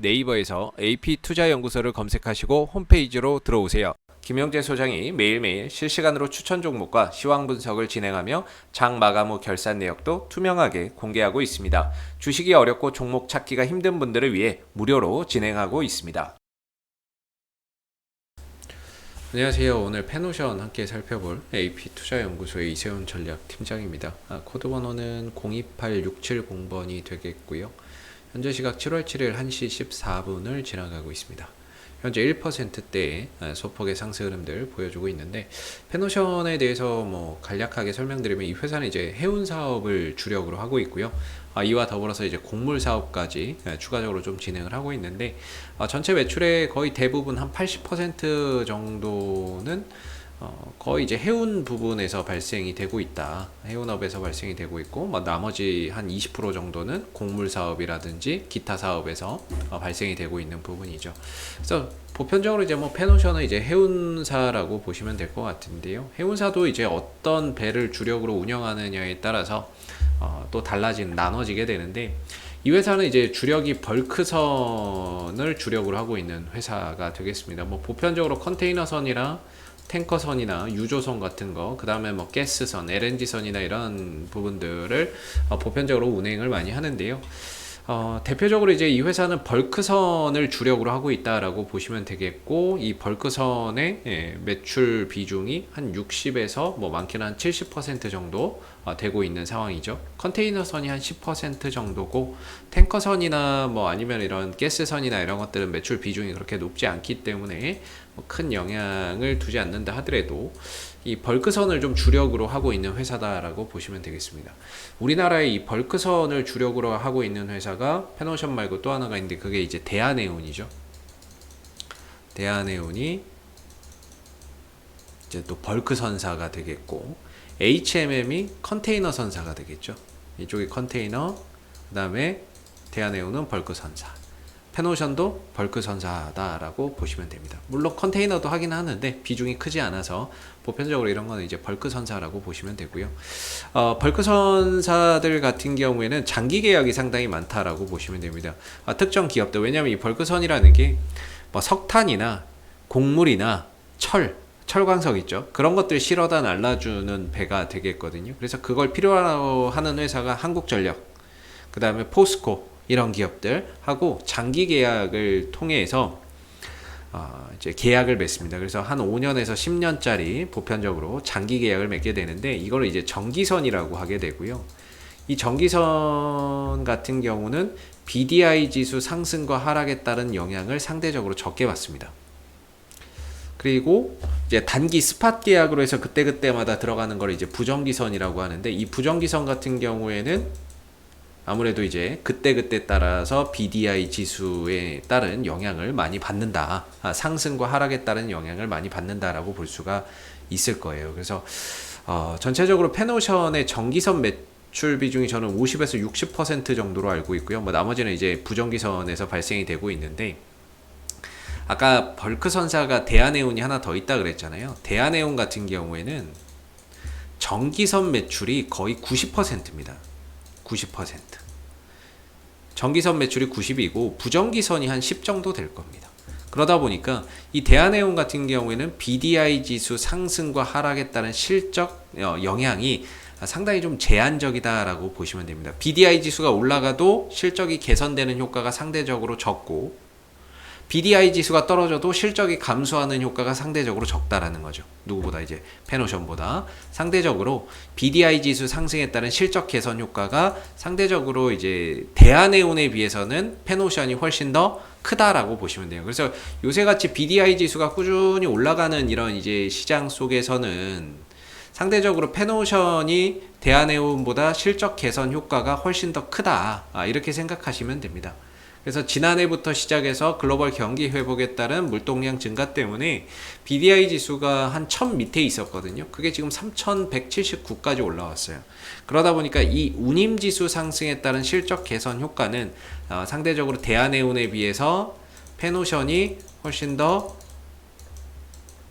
네이버에서 AP투자연구소를 검색하시고 홈페이지로 들어오세요. 김영재 소장이 매일매일 실시간으로 추천 종목과 시황 분석을 진행하며 장 마감 후 결산 내역도 투명하게 공개하고 있습니다. 주식이 어렵고 종목 찾기가 힘든 분들을 위해 무료로 진행하고 있습니다. 안녕하세요. 오늘 페노션 함께 살펴볼 AP투자연구소의 이세훈 전략팀장입니다. 코드 번호는 028670번이 되겠고요. 현재 시각 7월 7일 1시 14분을 지나가고 있습니다. 현재 1%대의 소폭의 상승 흐름들 보여주고 있는데, 페노션에 대해서 간략하게 설명드리면 이 회사는 이제 해운 사업을 주력으로 하고 있고요. 이와 더불어서 이제 곡물 사업까지 추가적으로 좀 진행을 하고 있는데, 전체 매출의 거의 대부분 한 80% 정도는 거의 이제 해운 부분에서 발생이 되고 있다. 해운업에서 발생이 되고 있고, 나머지 한 20% 정도는 곡물 사업이라든지 기타 사업에서 발생이 되고 있는 부분이죠. 그래서 보편적으로 이제 페노션은 이제 해운사라고 보시면 될 것 같은데요. 해운사도 이제 어떤 배를 주력으로 운영하느냐에 따라서 또 나눠지게 되는데, 이 회사는 이제 주력이 벌크선을 주력으로 하고 있는 회사가 되겠습니다. 보편적으로 컨테이너선이랑 탱커선이나 유조선 같은 거, 그 다음에 가스선, LNG선이나 이런 부분들을 보편적으로 운행을 많이 하는데요. 대표적으로 이제 이 회사는 벌크선을 주력으로 하고 있다라고 보시면 되겠고, 이 벌크선의 매출 비중이 한 60에서 많게는 한 70% 정도 되고 있는 상황이죠. 컨테이너선이 한 10% 정도고, 탱커선이나 아니면 이런 가스선이나 이런 것들은 매출 비중이 그렇게 높지 않기 때문에 큰 영향을 두지 않는다 하더라도 이 벌크선을 좀 주력으로 하고 있는 회사다라고 보시면 되겠습니다. 우리나라의 이 벌크선을 주력으로 하고 있는 회사가 페노션 말고 또 하나가 있는데, 그게 이제 대한해운이죠. 대한해운이 이제 또 벌크선사가 되겠고, HMM이 컨테이너 선사가 되겠죠. 이쪽이 컨테이너, 그 다음에 대한해운은 벌크선사, 페노션도 벌크선사다라고 보시면 됩니다. 물론 컨테이너도 하긴 하는데 비중이 크지 않아서 보편적으로 이런 거는 이제 벌크선사라고 보시면 되고요. 벌크선사들 같은 경우에는 장기 계약이 상당히 많다라고 보시면 됩니다. 특정 기업들, 왜냐하면 이 벌크선이라는 게 석탄이나 곡물이나 철광석 있죠. 그런 것들 실어다 날라주는 배가 되겠거든요. 그래서 그걸 필요로 하는 회사가 한국전력, 그 다음에 포스코, 이런 기업들하고 장기 계약을 통해서 이제 계약을 맺습니다. 그래서 한 5년에서 10년짜리 보편적으로 장기 계약을 맺게 되는데, 이걸 이제 정기선이라고 하게 되고요. 이 정기선 같은 경우는 BDI 지수 상승과 하락에 따른 영향을 상대적으로 적게 받습니다. 그리고 이제 단기 스팟 계약으로 해서 그때그때마다 들어가는 걸 이제 부정기선이라고 하는데, 이 부정기선 같은 경우에는 아무래도 이제 그때그때 따라서 BDI 지수에 따른 영향을 많이 받는다. 상승과 하락에 따른 영향을 많이 받는다라고 볼 수가 있을 거예요. 그래서 전체적으로 페노션의 정기선 매출 비중이 저는 50에서 60% 정도로 알고 있고요. 나머지는 이제 부정기선에서 발생이 되고 있는데, 아까 벌크선사가 대한해운이 하나 더 있다 그랬잖아요. 대한해운 같은 경우에는 정기선 매출이 거의 90%입니다. 90%. 정기선 매출이 90이고 부정기선이 한 10 정도 될 겁니다. 그러다 보니까 이 대한해운 같은 경우에는 BDI 지수 상승과 하락에 따른 실적 영향이 상당히 좀 제한적이다라고 보시면 됩니다. BDI 지수가 올라가도 실적이 개선되는 효과가 상대적으로 적고, BDI 지수가 떨어져도 실적이 감소하는 효과가 상대적으로 적다라는 거죠. 누구보다 이제 페노션보다 상대적으로 BDI 지수 상승에 따른 실적 개선 효과가 상대적으로 이제 대한해운에 비해서는 페노션이 훨씬 더 크다라고 보시면 돼요. 그래서 요새같이 BDI 지수가 꾸준히 올라가는 이런 이제 시장 속에서는 상대적으로 페노션이 대한해운보다 실적 개선 효과가 훨씬 더 크다, 이렇게 생각하시면 됩니다. 그래서 지난해부터 시작해서 글로벌 경기 회복에 따른 물동량 증가 때문에 BDI 지수가 한 1000 밑에 있었거든요. 그게 지금 3179까지 올라왔어요. 그러다 보니까 이 운임 지수 상승에 따른 실적 개선 효과는 상대적으로 대한해운에 비해서 페노션이 훨씬 더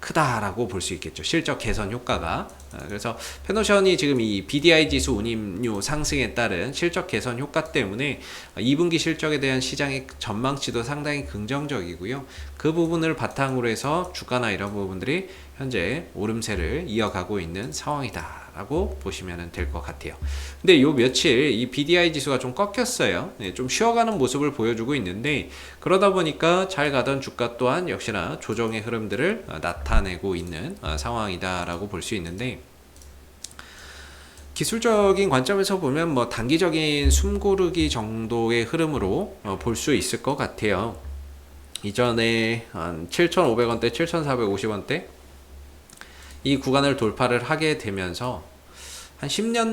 크다라고 볼 수 있겠죠. 실적 개선 효과가. 그래서 페노션이 지금 이 BDI 지수 운임료 상승에 따른 실적 개선 효과 때문에 2분기 실적에 대한 시장의 전망치도 상당히 긍정적이고요. 그 부분을 바탕으로 해서 주가나 이런 부분들이 현재 오름세를 이어가고 있는 상황이다 라고 보시면 될 것 같아요. 근데 요 며칠 이 BDI 지수가 좀 꺾였어요. 네, 좀 쉬어가는 모습을 보여주고 있는데, 그러다 보니까 잘 가던 주가 또한 역시나 조정의 흐름들을 나타내고 있는 상황이다 라고 볼 수 있는데, 기술적인 관점에서 보면 뭐 단기적인 숨고르기 정도의 흐름으로 볼 수 있을 것 같아요. 이전에 한 7,500원대, 7,450원대 이 구간을 돌파를 하게 되면서 한 10년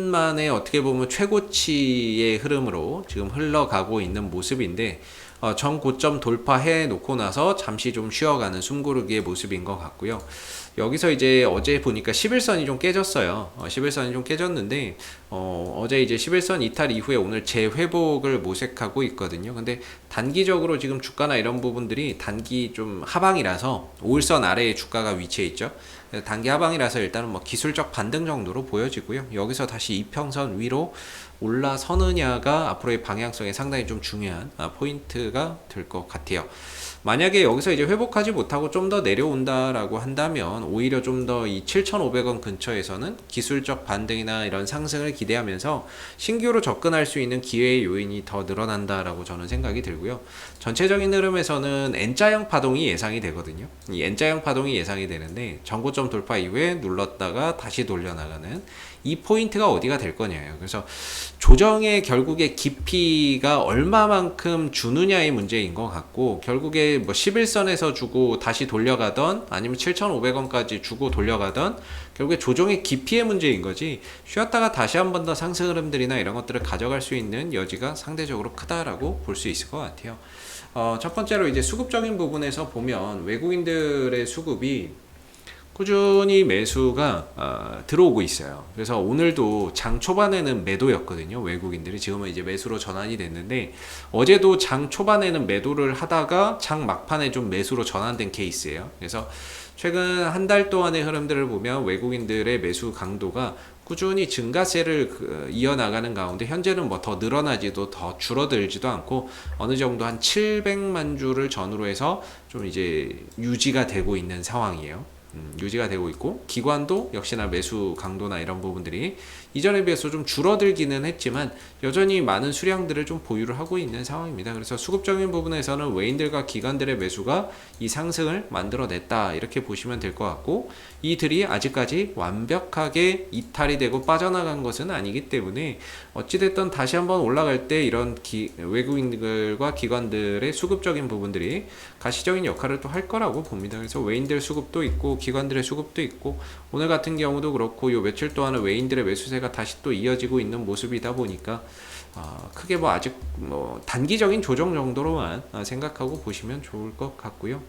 만에 어떻게 보면 최고치의 흐름으로 지금 흘러가고 있는 모습인데, 전 고점 돌파해 놓고 나서 잠시 좀 쉬어가는 숨고르기의 모습인 것 같고요. 여기서 이제 어제 보니까 11선이 좀 깨졌어요. 11선이 좀 깨졌는데, 어제 이제 11선 이탈 이후에 오늘 재회복을 모색하고 있거든요. 근데 단기적으로 지금 주가나 이런 부분들이 단기 좀 하방이라서 5일선 아래에 주가가 위치해 있죠. 단기 하방이라서 일단은 뭐 기술적 반등 정도로 보여지고요. 여기서 다시 이평선 위로 올라서느냐가 앞으로의 방향성에 상당히 좀 중요한 포인트가 될 것 같아요. 만약에 여기서 이제 회복하지 못하고 좀 더 내려온다라고 한다면 오히려 좀 더 이 7,500원 근처에서는 기술적 반등이나 이런 상승을 기대하면서 신규로 접근할 수 있는 기회의 요인이 더 늘어난다라고 저는 생각이 들고요. 전체적인 흐름에서는 N자형 파동이 예상이 되거든요. 이 N자형 파동이 예상이 되는데, 전고점 돌파 이후에 눌렀다가 다시 돌려나가는 이 포인트가 어디가 될 거냐예요. 그래서 조정의 결국에 깊이가 얼마만큼 주느냐의 문제인 것 같고, 결국에 뭐 11선에서 주고 다시 돌려가던 아니면 7,500원까지 주고 돌려가던 결국에 조정의 깊이의 문제인 거지, 쉬었다가 다시 한 번 더 상승 흐름들이나 이런 것들을 가져갈 수 있는 여지가 상대적으로 크다라고 볼 수 있을 것 같아요. 첫 번째로 이제 수급적인 부분에서 보면 외국인들의 수급이 꾸준히 매수가 들어오고 있어요. 그래서 오늘도 장 초반에는 매도였거든요. 외국인들이 지금은 이제 매수로 전환이 됐는데, 어제도 장 초반에는 매도를 하다가 장 막판에 좀 매수로 전환된 케이스예요. 그래서 최근 한 달 동안의 흐름들을 보면 외국인들의 매수 강도가 꾸준히 증가세를 이어나가는 가운데 현재는 뭐 더 늘어나지도 더 줄어들지도 않고 어느 정도 한 700만 주를 전후로 해서 좀 이제 유지가 되고 있는 상황이에요. 유지가 되고 있고, 기관도 역시나 매수 강도나 이런 부분들이 이전에 비해서 좀 줄어들기는 했지만 여전히 많은 수량들을 좀 보유를 하고 있는 상황입니다. 그래서 수급적인 부분에서는 외인들과 기관들의 매수가 이 상승을 만들어냈다 이렇게 보시면 될 것 같고, 이들이 아직까지 완벽하게 이탈이 되고 빠져나간 것은 아니기 때문에 어찌됐든 다시 한번 올라갈 때 이런 외국인들과 기관들의 수급적인 부분들이 가시적인 역할을 또 할 거라고 봅니다. 그래서 외인들 수급도 있고 기관들의 수급도 있고, 오늘 같은 경우도 그렇고 요 며칠 동안은 외인들의 매수세가 다시 또 이어지고 있는 모습이다 보니까 크게 뭐 아직 뭐 단기적인 조정 정도로만 생각하고 보시면 좋을 것 같고요.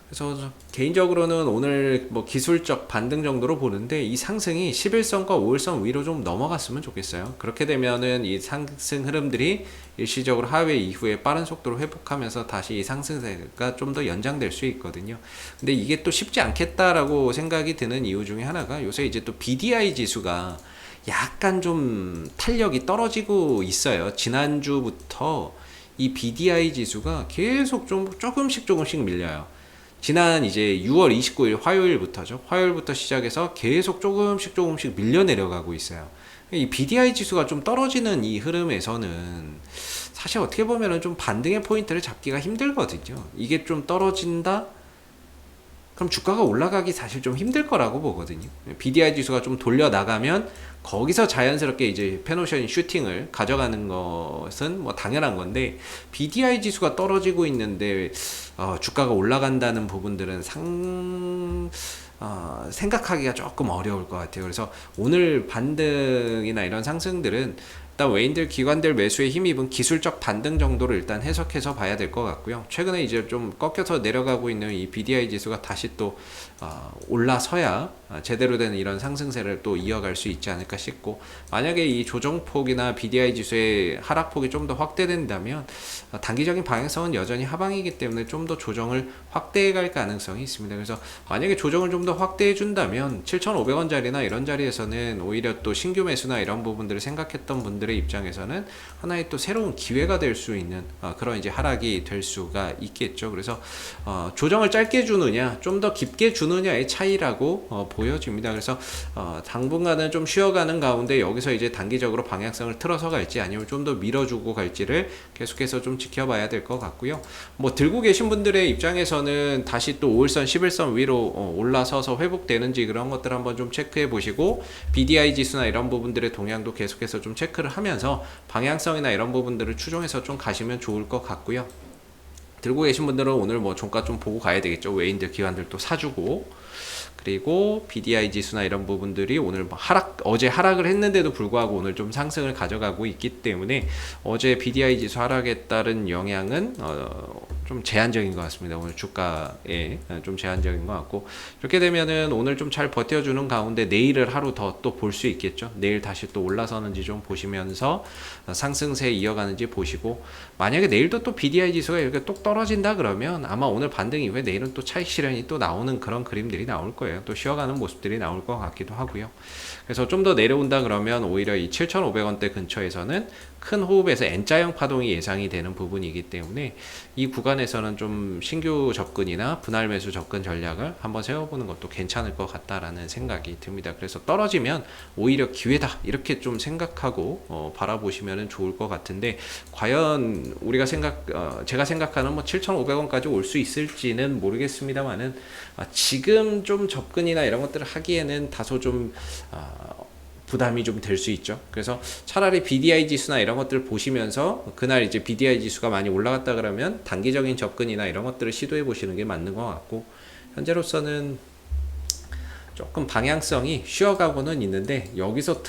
그래서 개인적으로는 오늘 뭐 기술적 반등 정도로 보는데, 이 상승이 11선과 5일선 위로 좀 넘어갔으면 좋겠어요. 그렇게 되면은 이 상승 흐름들이 일시적으로 하회 이후에 빠른 속도로 회복하면서 다시 이 상승세가 좀 더 연장될 수 있거든요. 근데 이게 또 쉽지 않겠다라고 생각이 드는 이유 중에 하나가, 요새 이제 또 BDI 지수가 약간 좀 탄력이 떨어지고 있어요. 지난주부터 이 BDI 지수가 계속 좀 조금씩 밀려요. 지난 이제 6월 29일 화요일부터죠. 화요일부터 시작해서 계속 조금씩 밀려 내려가고 있어요. 이 BDI 지수가 좀 떨어지는 이 흐름에서는 사실 어떻게 보면은 좀 반등의 포인트를 잡기가 힘들거든요. 이게 좀 떨어진다? 그럼 주가가 올라가기 사실 좀 힘들 거라고 보거든요. BDI 지수가 좀 돌려 나가면 거기서 자연스럽게 이제 페노션이 슈팅을 가져가는 것은 뭐 당연한 건데, BDI 지수가 떨어지고 있는데 주가가 올라간다는 부분들은 생각하기가 조금 어려울 것 같아요. 그래서 오늘 반등이나 이런 상승들은 일단 외인들 기관들 매수에 힘입은 기술적 반등 정도를 일단 해석해서 봐야 될 것 같고요. 최근에 이제 좀 꺾여서 내려가고 있는 이 BDI 지수가 다시 또 올라서야 제대로 된 이런 상승세를 또 이어갈 수 있지 않을까 싶고, 만약에 이 조정폭이나 BDI 지수의 하락폭이 좀 더 확대된다면 단기적인 방향성은 여전히 하방이기 때문에 좀 더 조정을 확대해 갈 가능성이 있습니다. 그래서 만약에 조정을 좀 더 확대해 준다면 7,500원짜리나 이런 자리에서는 오히려 또 신규 매수나 이런 부분들을 생각했던 분들의 입장에서는 하나의 또 새로운 기회가 될 수 있는 그런 이제 하락이 될 수가 있겠죠. 그래서 조정을 짧게 주느냐 좀 더 깊게 주느냐의 차이라고 보여집니다. 그래서 당분간은 좀 쉬어가는 가운데 여기서 이제 단기적으로 방향성을 틀어서 갈지 아니면 좀 더 밀어주고 갈지를 계속해서 좀 지켜봐야 될 것 같고요. 뭐 들고 계신 분들의 입장에서는 다시 또 5일선 11선 위로 올라서서 회복되는지 그런 것들 한번 좀 체크해 보시고, BDI 지수나 이런 부분들의 동향도 계속해서 좀 체크를 하면서 방향성이나 이런 부분들을 추종해서 좀 가시면 좋을 것 같고요. 들고 계신 분들은 오늘 뭐 종가 좀 보고 가야 되겠죠. 외인들 기관들 또 사주고, 그리고 BDI 지수나 이런 부분들이 오늘 어제 하락을 했는데도 불구하고 오늘 좀 상승을 가져가고 있기 때문에 어제 BDI 지수 하락에 따른 영향은 좀 제한적인 것 같습니다. 오늘 주가에 좀 제한적인 것 같고, 이렇게 되면은 오늘 좀 잘 버텨주는 가운데 내일을 하루 더 또 볼 수 있겠죠. 내일 다시 또 올라서는지 좀 보시면서 상승세 이어가는지 보시고, 만약에 내일도 또 BDI 지수가 이렇게 뚝 떨어진다 그러면 아마 오늘 반등 이후에 내일은 또 차익 실현이 또 나오는 그런 그림들이 나올 거예요. 또 쉬어가는 모습들이 나올 것 같기도 하고요. 그래서 좀 더 내려온다 그러면 오히려 이 7,500원대 근처에서는 큰 호흡에서 N자형 파동이 예상이 되는 부분이기 때문에 이 구간에서는 좀 신규 접근이나 분할 매수 접근 전략을 한번 세워보는 것도 괜찮을 것 같다라는 생각이 듭니다. 그래서 떨어지면 오히려 기회다 이렇게 좀 생각하고 바라보시면 좋을 것 같은데, 과연 우리가 제가 생각하는 뭐 7,500원까지 올 수 있을지는 모르겠습니다만은 지금 좀 접근이나 이런 것들을 하기에는 다소 좀 부담이 좀 될 수 있죠. 그래서 차라리 BDI 지수나 이런 것들을 보시면서 그날 이제 BDI 지수가 많이 올라갔다 그러면 단기적인 접근이나 이런 것들을 시도해 보시는 게 맞는 것 같고, 현재로서는 조금 방향성이 쉬어가고는 있는데 여기서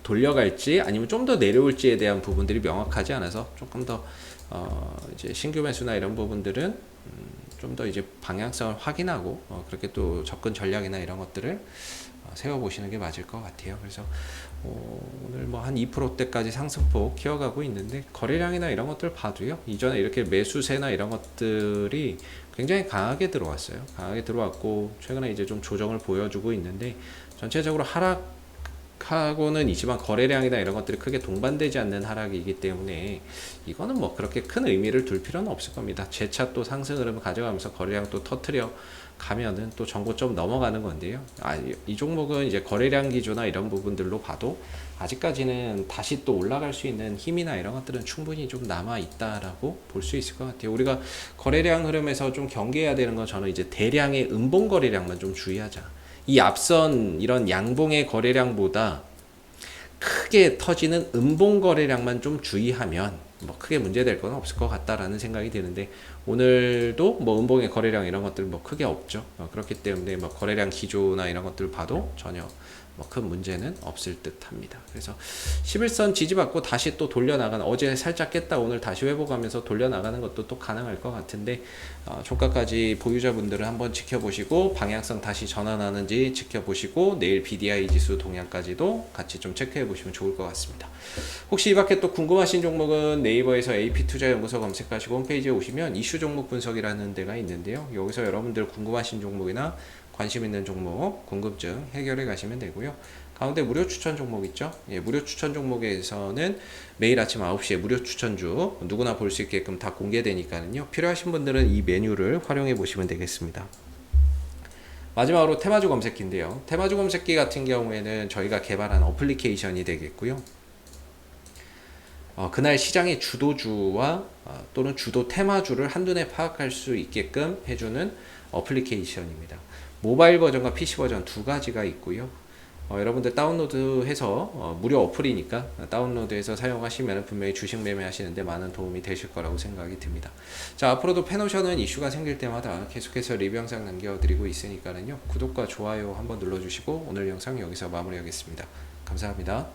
돌려갈지 아니면 좀 더 내려올지에 대한 부분들이 명확하지 않아서 조금 더 이제 신규 매수나 이런 부분들은 좀 더 이제 방향성을 확인하고 그렇게 또 접근 전략이나 이런 것들을 세워보시는 게 맞을 것 같아요. 그래서 오늘 뭐 한 2%대까지 상승폭 키워가고 있는데, 거래량이나 이런 것들 봐도요, 이전에 이렇게 매수세나 이런 것들이 굉장히 강하게 들어왔어요. 강하게 들어왔고 최근에 이제 좀 조정을 보여주고 있는데, 전체적으로 하락하고는 있지만 거래량이나 이런 것들이 크게 동반되지 않는 하락이기 때문에 이거는 뭐 그렇게 큰 의미를 둘 필요는 없을 겁니다. 재차 또 상승 흐름을 가져가면서 거래량 또 터트려 가면은 또 정고점 넘어가는 건데요. 이 종목은 이제 거래량 기조나 이런 부분들로 봐도 아직까지는 다시 또 올라갈 수 있는 힘이나 이런 것들은 충분히 좀 남아 있다라고 볼 수 있을 것 같아요. 우리가 거래량 흐름에서 좀 경계해야 되는 건, 저는 이제 대량의 음봉 거래량만 좀 주의하자. 이 앞선 이런 양봉의 거래량보다 크게 터지는 음봉 거래량만 좀 주의하면 뭐 크게 문제될 건 없을 것 같다라는 생각이 드는데, 오늘도 뭐 음봉의 거래량 이런 것들 뭐 크게 없죠. 그렇기 때문에 뭐 거래량 기조나 이런 것들 봐도 전혀 뭐 큰 문제는 없을 듯 합니다. 그래서 11선 지지받고 다시 또 돌려나가는, 어제 살짝 깼다 오늘 다시 회복하면서 돌려나가는 것도 또 가능할 것 같은데, 종가까지 보유자분들은 한번 지켜보시고 방향성 다시 전환하는지 지켜보시고 내일 BDI 지수 동향까지도 같이 좀 체크해 보시면 좋을 것 같습니다. 혹시 이 밖에 또 궁금하신 종목은 네이버에서 AP투자연구소 검색하시고 홈페이지에 오시면 이슈 종목 분석이라는 데가 있는데요. 여기서 여러분들 궁금하신 종목이나 관심 있는 종목, 궁금증 해결해 가시면 되고요. 가운데 무료 추천 종목 있죠? 예, 무료 추천 종목에서는 매일 아침 9시에 무료 추천주 누구나 볼 수 있게끔 다 공개되니까요. 필요하신 분들은 이 메뉴를 활용해 보시면 되겠습니다. 마지막으로 테마주 검색기인데요. 테마주 검색기 같은 경우에는 저희가 개발한 어플리케이션이 되겠고요. 그날 시장의 주도주와 또는 주도 테마주를 한눈에 파악할 수 있게끔 해주는 어플리케이션입니다. 모바일 버전과 PC 버전 두 가지가 있고요. 여러분들 다운로드해서 무료 어플이니까 다운로드해서 사용하시면 분명히 주식 매매하시는데 많은 도움이 되실 거라고 생각이 듭니다. 자, 앞으로도 패노션은 이슈가 생길 때마다 계속해서 리뷰 영상 남겨드리고 있으니까요. 구독과 좋아요 한번 눌러주시고 오늘 영상 여기서 마무리하겠습니다. 감사합니다.